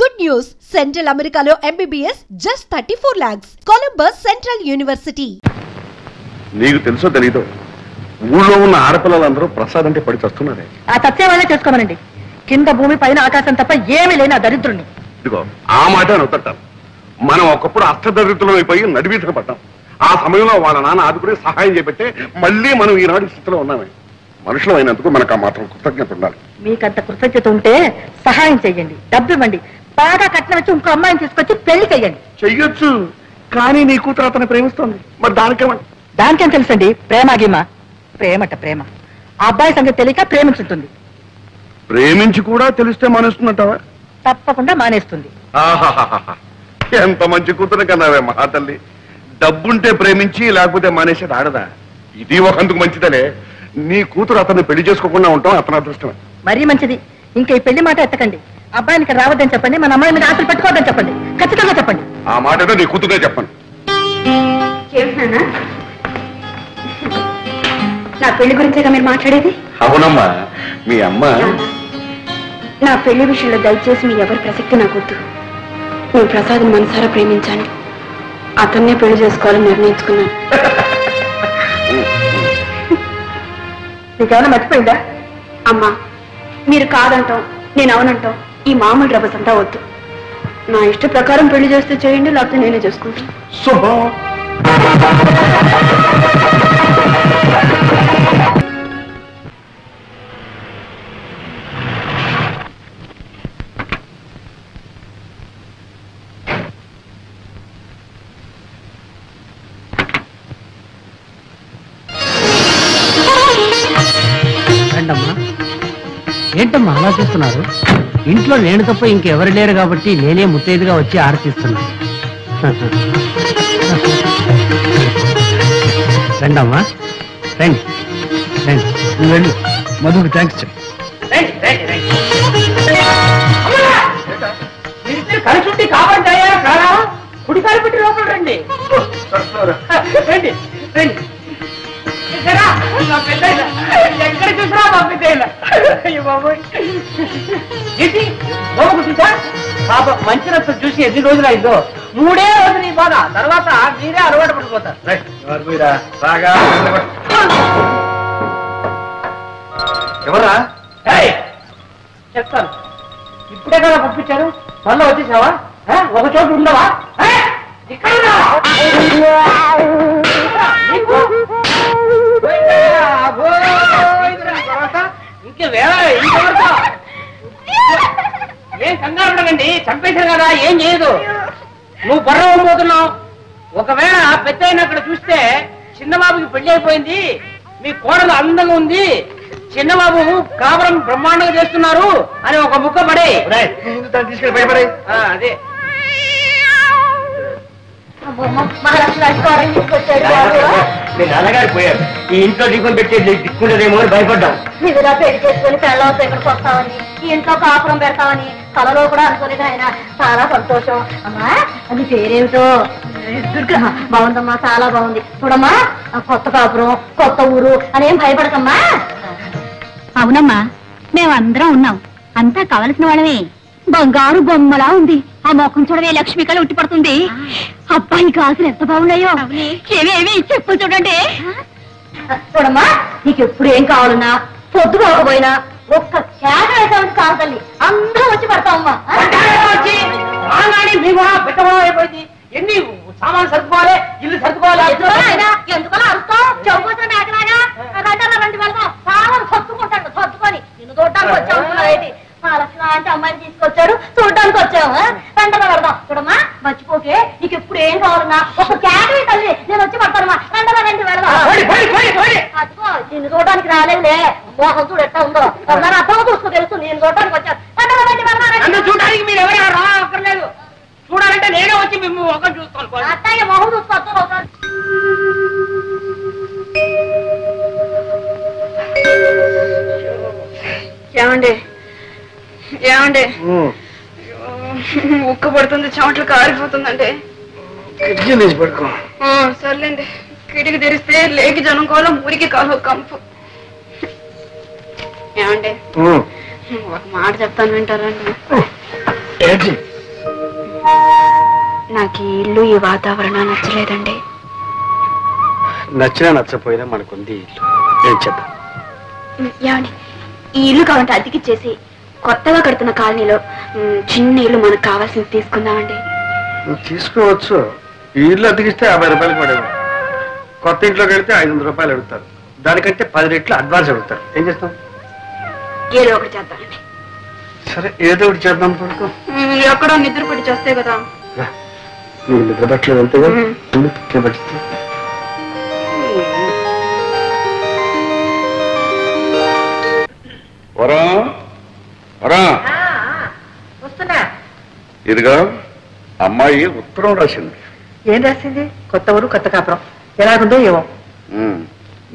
Good news! Central Americano MBBS just 34 lakhs. Columbus Central University. నీకు తెలుసో తెలీదో ఊళ్ళో ఉన్న ఆడపిల్లలందరూ ప్రసాద్ అంటే పడి చస్తున్నారే. ఆ సత్యం వల్లే చేసుకోమనండి. కింద భూమి పైన ఆకాశం తప్ప ఏమీ లేని ఆ దరిద్రుణ్ణి. ఇదిగో ఆ మాట నొత్తట్టాను. మనం ఒకప్పుడు అష్టదరిద్రులం అయిపోయి నడివీతకు పడ్డాం. ఆ సమయంలో వాళ్ళ నాన్న ఆదుకుని సహాయం చేపట్టే మళ్ళీ మనం ఈనాటి స్థితిలో ఉన్నామే. మనుషులు అయినందుకు మనకు ఆ మాత్రం కృతజ్ఞత ఉండాలి. మీకంత కృతజ్ఞత ఉంటే సహాయం చెయ్యండి, డబ్బు ఇవ్వండి, బాగా కట్నం వచ్చి ఇంకో అమ్మాయిని తీసుకొచ్చి పెళ్లి చెయ్యండి. చెయ్యొచ్చు, కానీ నీ కూతురు అతను ప్రేమిస్తోంది. మరి దానికేమండి? దానికేం తెలుసండి? ప్రేమగిమ ప్రేమట ప్రేమ. ఆ అబ్బాయి సంగతి తెలియక ప్రేమించుంటుంది. ప్రేమించి కూడా తెలిస్తే మానేస్తుందంటావా? తప్పకుండా మానేస్తుంది. ఆహాహాహా, ఎంత మంచి కూతురు కన్నావే మహాతల్లి. డబ్బుంటే ప్రేమించి లేకపోతే మానేసేది ఆడదా? ఇది ఒకందుకు మంచిదలే. నీ కూతురు అతన్ని పెళ్లి చేసుకోకుండా ఉంటాం అతని అదృష్టమే. మరీ మంచిది. ఇంకా ఈ పెళ్లి మాట ఎత్తకండి. అబ్బాయినికి రావద్దని చెప్పండి, మన అమ్మాయి మీద ఆశలు పెట్టుకోవద్దని చెప్పండి. ఖచ్చితంగా చెప్పండి. ఆ మాట ఏదో నీ కూతురుగా చెప్పండి. నా పెళ్లి గురించేగా మీరు మాట్లాడేది? అవునమ్మా, మీ అమ్మ. నా పెళ్లి విషయంలో దయచేసి మీ ఎవరి ప్రసక్తి నాకొద్దు. నేను ప్రసాద్ని మనసారా ప్రేమించాను. అతన్నే పెళ్లి చేసుకోవాలని నిర్ణయించుకున్నాను. నీకేమైనా మర్చిపోయిందా? అమ్మా, మీరు కాదంటాం, నేను అవునంటాం, ఈ మామూలు రభసంతా వద్దు. నా ఇష్ట ప్రకారం పెళ్లి చేస్తే చేయండి, లేకపోతే నేనే చేసుకుంటాను. శుభం. ఏంటమ్మా అలా చూస్తున్నారు? ఇంట్లో నేను తప్ప ఇంకెవరు లేరు కాబట్టి నేనే ముత్తైదుగా వచ్చి ఆరతిస్తున్నాను. రండమ్మా, రండి రండి. నువ్వు వెళ్ళు, మధుకు థ్యాంక్స్ చెప్పు. కలిసి కాపాడాయా కారా? కుడికాలు పెట్టి లోపల రండి. రండి రండి. ఎక్కడ చూసినా పంపితేలా చూసా పాప మంచి రక్తం చూసి ఎన్ని రోజులు అయిందో. 3 రోజులు ఈ బాధ, తర్వాత మీరే అలవాటు పడిపోతారు. ఎవరా? చెప్తాను. ఇప్పుడే కదా పంపించారు, మళ్ళీ వచ్చేసావా? ఒక చోటు ఉండవా? ఏం కంగారు ఉండకండి, చంపేశారు కదా, ఏం చేయదు. నువ్వు బర్రవబోతున్నావు. ఒకవేళ పెద్ద అక్కడ చూస్తే చిన్నబాబుకి పెళ్లి అయిపోయింది, మీ కోడలు అందంగా ఉంది, చిన్నబాబు కాపురం బ్రహ్మాండంగా చేస్తున్నారు అని ఒక ముక్క పడే తీసుకెళ్ళి భయపడే. అదే నాన్నగారు పోయారు, ఈ ఇంట్లో దీపం పెట్టి దిక్కుంటదేమో అని భయపడ్డాం. ఇదిలా పెళ్లి చేసుకుని పెళ్ళవతో ఇక్కడికి వస్తామని, ఈ ఇంట్లో కాపురం పెడతామని కలలో కూడా అనుకోలేదు ఆయన. చాలా సంతోషం. అమ్మా, అది పేరేమిటో? దుర్గా. బాగుందమ్మా, చాలా బాగుంది. చూడమ్మా, కొత్త కాపురం, కొత్త ఊరు అనేం భయపడకమ్మా. అవునమ్మా, మేమందరం ఉన్నాం, అంతా కావలసిన వాళ్ళమే. బంగారు బొమ్మలా ఉంది. ఆ మొఖం చూడవే, లక్ష్మి కళ ఉట్టి పడుతుంది. అబ్బాయి గాజులు ఎంత బాగున్నాయో. ఏమేమి చెప్పు చూడండి. చూడమ్మా, నీకు ఎప్పుడు ఏం కావాలన్నా, పొద్దు కాకపోయినా ఒక్క కేక వేసామంటే కాదు తల్లి, అందరం వచ్చి పడతామమ్మా. అయిపోయింది. ఎన్ని సామాన్లు సర్దుకోవాలి, ఇల్లు సర్దుకోవాలి. ఎందుకలా అరుస్తావు? చెప్పుకోసం మేకలాగా రండి వెళ్దాం. సామాన్లు సర్దుకుంటాడు, సర్దుకొని నిన్ను చూడటానికి వచ్చావు. అంటే అమ్మాయిని తీసుకొచ్చాడు, చూడడానికి వచ్చాము. వెంటనే పెడదాం. చూడమ్మా, మర్చిపోకే, నీకు ఎప్పుడు ఏం కావాలన్నా ఒక క్యాటరీ తల్లి, నేను వచ్చి పడతానమ్మా. వెంటనే రండి వెళ్దాం. అదిగో నిన్ను చూడడానికి రాలేదులే, మోహం చూడు ఎట్లా ఉందో. అర్థం చూసుకో, తెలుసు నేను చూడడానికి వచ్చాను. వెంటనే రండి వెళ్దాం. చూడడానికి మీరు ఎవరైనా రా అక్కర్లేదు, చూడాలంటే నేనే వచ్చి మేము ఒక చూసుకోవాలి. అత్తయ్య మొహం చూసుకోవచ్చు ఒకసారి. ఏమండి ఏమండి, ఉక్క పడుతుంది, చెమటలు కారిపోతుందండి. పడుకో. సర్లేండి, కిటికీ తెరిస్తే లేకి జనం కోలం, ఊరికి కాలు కంపు. ఏమండి, ఒక మాట చెప్తాను, వింటారండి? నాకు ఈ ఇల్లు ఈ వాతావరణం నచ్చలేదండి. నచ్చినా నచ్చపోయినా మనకుంది ఇల్లు, ఏం చేద్దాం? ఏమండి, ఈ ఇల్లు కావాలంటే అద్దెకిచ్చేసి కొత్తగా కడుతున్న కాలనీలో చిన్న ఇల్లు మనకు కావాల్సింది తీసుకుందామండి. తీసుకోవచ్చు. ఈ ఇల్లు అద్దెకిస్తే 50 రూపాయలు పడేది. కొత్త ఇంట్లోకి వెళ్తే 500 రూపాయలు అడుగుతారు. దానికంటే 10 రెట్లు అడ్వాన్స్ అడుగుతారు. ఏం చేస్తాం? ఏదో ఒకటి చేద్దామండి. సరే, ఏదో ఒకటి చేద్దాం. పడుకో. ఎక్కడో నిద్ర పడి చేస్తే కదా. నీకు నిద్ర పట్టలేదు అంతేగా? పట్టిస్తా. వస్తున్నా. ఇదిగా అమ్మాయి ఉత్తరం రాసింది. ఏం రాసింది? కొత్త ఊరు కొత్త కాపురం ఎలాగుందో ఏమో.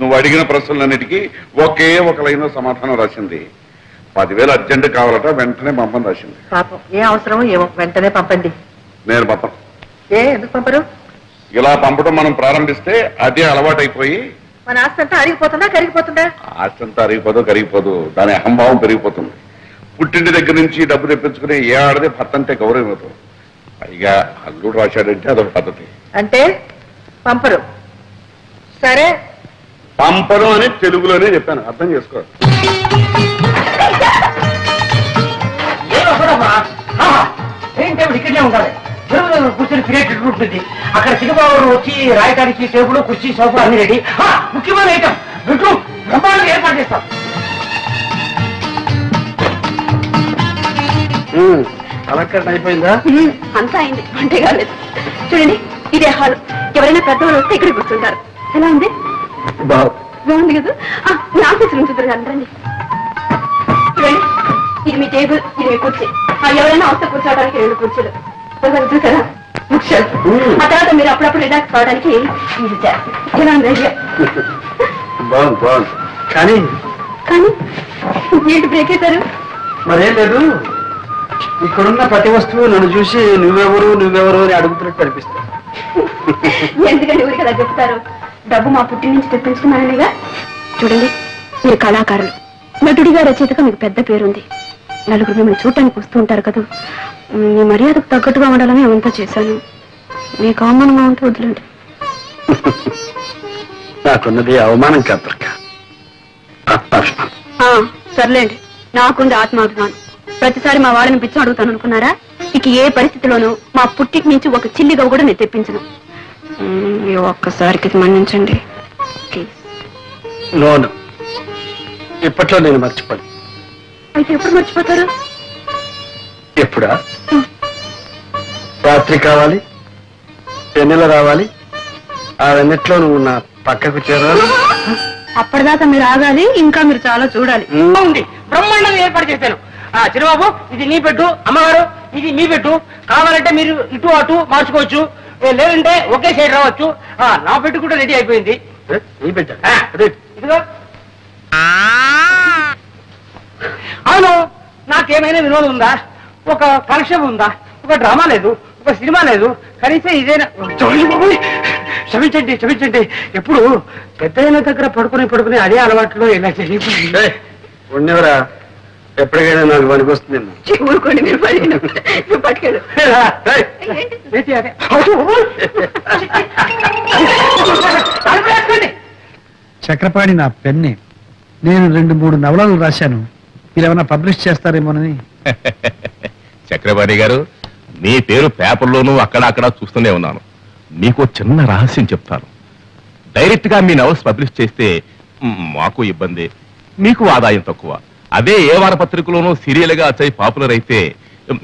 నువ్వు అడిగిన ప్రశ్నలన్నిటికీ ఒకే ఒక లైన్ సమాధానం రాసింది. 10,000 అర్జెంట్ కావాలట, వెంటనే పంపని రాసింది. పాపం ఏ అవసరమో ఏమో, వెంటనే పంపండి. నేను పంపం. ఎందుకు పంపరు? ఇలా పంపడం మనం ప్రారంభిస్తే అదే అలవాటైపోయి మన ఆస్తి అంతా అరిగిపోతుందా కరిగిపోతుందా? ఆస్తి అంతా అరిగిపోదు, కరిగిపోదు. దాని అహంభావం పెరిగిపోతుంది. పుట్టింటి దగ్గర నుంచి డబ్బు తెప్పించుకుని ఏ ఆడదే భర్త అంటే గౌరవం అవుతుంది. పైగా అల్లుడు రాశాడంటే అదొక పద్ధతి. అంటే పంపరు. సరే, పంపరు అని తెలుగులోనే చెప్పాను, అర్థం చేసుకో. ఇక్కడే ఉండాలి. కూర్చొని క్రియేటివ్ ఉంటుంది. అక్కడ సినిమాలు వచ్చి రాయడానికి టేబుల్, కుర్చీ, సోఫా అన్ని రెడీ. ముఖ్యమైన ఐటమ్ బెడ్రూమ్ బ్రహ్మాండంగా ఏర్పాటు చేస్తాం. అలంకరణ అయిపోయిందా? అంతా అయింది, అంటే కాలేదు. చూడండి, ఇదే హాల్. ఎవరైనా పెద్దవాళ్ళు వస్తే ఇక్కడ కూర్చుంటారు. ఎలా ఉంది? బాగుంది కదా. మీ ఆఫీసులో చూద్దరు రండి. చూడండి, ఇది మీ టేబుల్, ఇది మీ కుర్చీ. ఎవరైనా వస్తే కూర్చోవడానికి 2 కుర్చీలు చూసారా? ఆ తర్వాత మీరు అప్పుడప్పుడు రిలాక్స్ కావడానికి ఇది ఎలా ఉంది? బాగుంది బాగుంది. కానీ కానీ ఏంటి బ్రేక్ అవుతారు? మరేం లేదు, ఇక్కడున్న ప్రతి వస్తువు నన్ను చూసి నువ్వెవరు నువ్వెవరు అని అడుగుతున్నట్టు అనిపిస్తుంది. ఎందుకంటే ఊరికి అలా చెప్తారు? డబ్బు మా పుట్టి నుంచి తెప్పించుకున్నాననిగా. చూడండి, మీరు కళాకారులు, నటుడిగా రచయితగా మీకు పెద్ద పేరుంది. నలుగురు మిమ్మల్ని చూడటానికి వస్తూ ఉంటారు కదా. మీ మర్యాదకు తగ్గట్టుగా ఉండాలని అవంతా చేశాను. మీకు అవమానంగా ఉంటే వద్దులండి. నాకున్నది అవమానం కాదు, సర్లేండి. నాకుంది ఆత్మాభిమానం. ప్రతిసారి మా వాళ్ళని పిచ్చం అడుగుతాను అనుకున్నారా? ఇక ఏ పరిస్థితిలోనూ మా పుట్టికి నుంచి ఒక చిల్లిగా కూడా నేను తెప్పించను. ఒక్కసారికి మన్నించండి ప్లీజ్. లోను ఇప్పట్లో నేను మర్చిపోను. అయితే ఎప్పుడు మర్చిపోతారు? ఎప్పుడా? రాత్రి కావాలి, వెన్నెల రావాలి, ఆ వెన్నెట్లో నువ్వు నా పక్కకు చేరాలి. అప్పటిదాకా మీరు ఆగాలి, ఇంకా మీరు చాలా చూడాలి. ఉంది, బ్రహ్మాండంగా ఏర్పాటు చేశాను. చిరుబాబు, ఇది నీ పెట్టు. అమ్మగారు, ఇది మీ పెట్టు. కావాలంటే మీరు ఇటు అటు మార్చుకోవచ్చు, లేదంటే ఒకే సైడ్ రావచ్చు. నా పెట్టు కూడా రెడీ అయిపోయింది. నీ పెట్ట ఇదిగో. అవును, నాకేమైనా వినోదం ఉందా? ఒక కలెక్షన్ ఉందా? ఒక డ్రామా లేదు, ఒక సినిమా లేదు, కనీసం ఇదేనా? క్షమించండి క్షమించండి. ఎప్పుడు పెద్దయిన దగ్గర పడుకుని అదే అలవాట్లో ఇలా జరిగిపోయింది. ఉండేవరా, ఎప్పటికైనా నాకు పనికి వస్తుందేమో. ఊరుకోండి, మీరు పట్టుకెళ్ళు. చక్రపాణి నా పెన్నే. నేను 2-3 నవలలు రాశాను. మీరేమైనా పబ్లిష్ చేస్తారేమోనని. చక్రపాణి గారు, మీ పేరు పేపర్లోనూ అక్కడ చూస్తూనే ఉన్నాను. మీకు చిన్న రహస్యం చెప్తాను. డైరెక్ట్ గా మీ నవల్స్ పబ్లిష్ చేస్తే మాకు ఇబ్బంది, మీకు ఆదాయం తక్కువ. అదే ఏ వారపత్రికలోనూ సీరియల్ గా వచ్చాయి పాపులర్ అయితే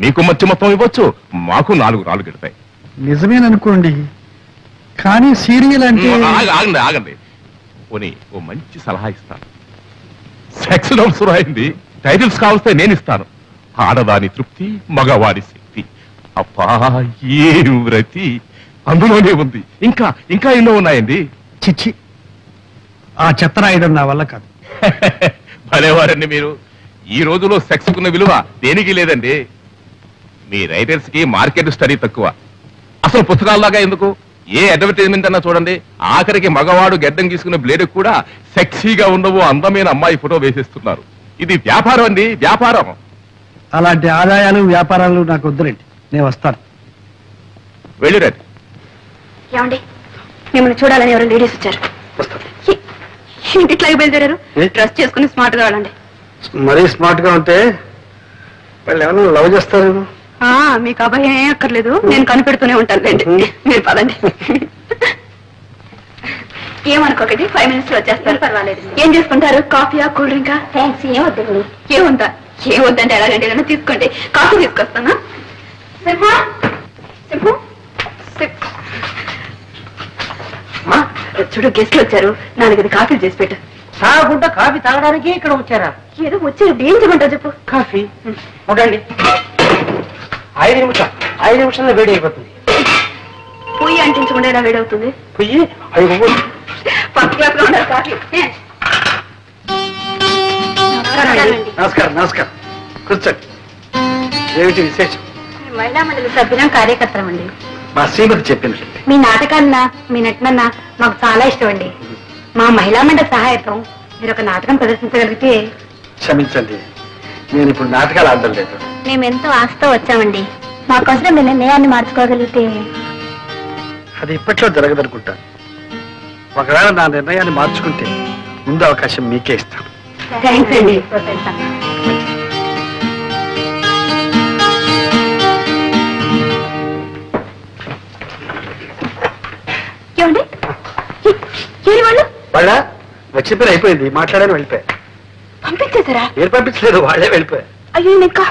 మీకు మంచి మొత్తం ఇవ్వచ్చు, మాకు 4 రాళ్ళు గిడతాయి. నిజమేననుకోండి, కానీ సీరియల్ అంటే. ఆగండి పోనీ ఓ మంచి సలహా ఇస్తాను. సెక్స్ నోట్స్ రాయింది, టైటిల్స్ కావస్తే నేను ఇస్తాను. ఆడదాని తృప్తి, మగవాడి శక్తి. అబ్బా, ఏ వ్రతి అందులోనే ఉంది. ఇంకా ఎన్నో ఉన్నాయండి. చిచ్చి, ఆ చెత్త రాయడం నా వల్ల కాదు. భలేవారండి మీరు. ఈ రోజులో సెక్స్ కున్న విలువ దేనికి లేదండి. మీ రైటర్స్ కి మార్కెట్ స్టడీ తక్కువ. అసలు పుస్తకాల్లాగా ఎందుకు? ఏ అడ్వర్టైజ్మెంట్ అన్నా చూడండి, ఆఖరికి మగవాడు గెడ్డం గీసుకున్న బ్లేడ్ కూడా సెక్సీగా ఉండవు అందమైన అమ్మాయి ఫోటో వేసేస్తున్నారు. ఇది వ్యాపారం అండి, వ్యాపారం. అలాంటి ఆదాయాలు వ్యాపారాలు నాకు వద్దులేండి, నేను వస్తాను. వెళ్ళిరండి. ఏమండి, మిమ్మల్ని చూడాలని ఎవరు లేడీస్ వచ్చారు. ఇంటిట్లాగే బయలుదేరారు. డ్రెస్ చేసుకుని స్మార్ట్ గా వెళ్ళండి. మరీ స్మార్ట్ గా ఉంటే వాళ్ళు ఏమైనా లవ్ చేస్తారు. మీకు అబ్బాయి ఏం అక్కర్లేదు, నేను కనిపెడుతూనే ఉంటానులేండి. మీరు పదండి. ఏమనుకోకండి, 5 minutes లో వచ్చేస్తారు. పర్వాలేదు. ఏం చేసుకుంటారు? కాఫీయా, కూల్ డ్రింకా? థ్యాంక్స్. ఏమొద్దండి. ఏముందా? ఏమొద్దంటే ఎలాగండి, ఏదైనా తీసుకోండి. కాఫీ తీసుకొస్తానా? సింహం సింహం చూడు, గెస్ట్లు వచ్చారు. 4 కాఫీలు చేసి పెట్టు. తాగకుండా కాఫీ తాగడానికి ఇక్కడ వచ్చారా? ఏదో వచ్చారు, ఏం చెప్పంటావు చెప్పు. కాఫీ ఉండండి. 5 నిమిషాల్లో వేడి అయిపోతుంది. పొయ్యి అంటించకుండా ఎలా వేడవుతుంది? పొయ్యి ఫస్ట్ క్లాస్ లో ఉండాలి కాఫీ. నమస్కారం. నమస్కారం, కూర్చోండి. ఏమిటి విశేషం? మహిళా మండలి సభ్యులం, కార్యకర్తలం అండి. మా శ్రీమతి చెప్పింది. మీ నాటకాలన్నా మీ నటనన్నా మాకు చాలా ఇష్టం అండి. మా మహిళా మండలి సహాయకం మీరు ఒక నాటకం ప్రదర్శించగలిగితే. క్షమించండి, నేను ఇప్పుడు నాటకాలు ఆడడం లేదు. మేమెంతో ఆశతో వచ్చామండి. మాకోసం మీ నిర్ణయాన్ని మార్చుకోగలిగితే. అది ఇప్పట్లో జరగదనుకుంటాను. ఒకవేళ నా నిర్ణయాన్ని మార్చుకుంటే ముందు అవకాశం మీకే ఇస్తాను. థ్యాంక్స్ అండి. ఏమండి, వాళ్ళ వచ్చిన పని అయిపోయింది, మాట్లాడాలని వెళ్ళిపోయా. పంపించేశారా? ఏం పంపించలేదు, వాళ్ళే వెళ్ళిపోయా. అయ్యో, ఇంకా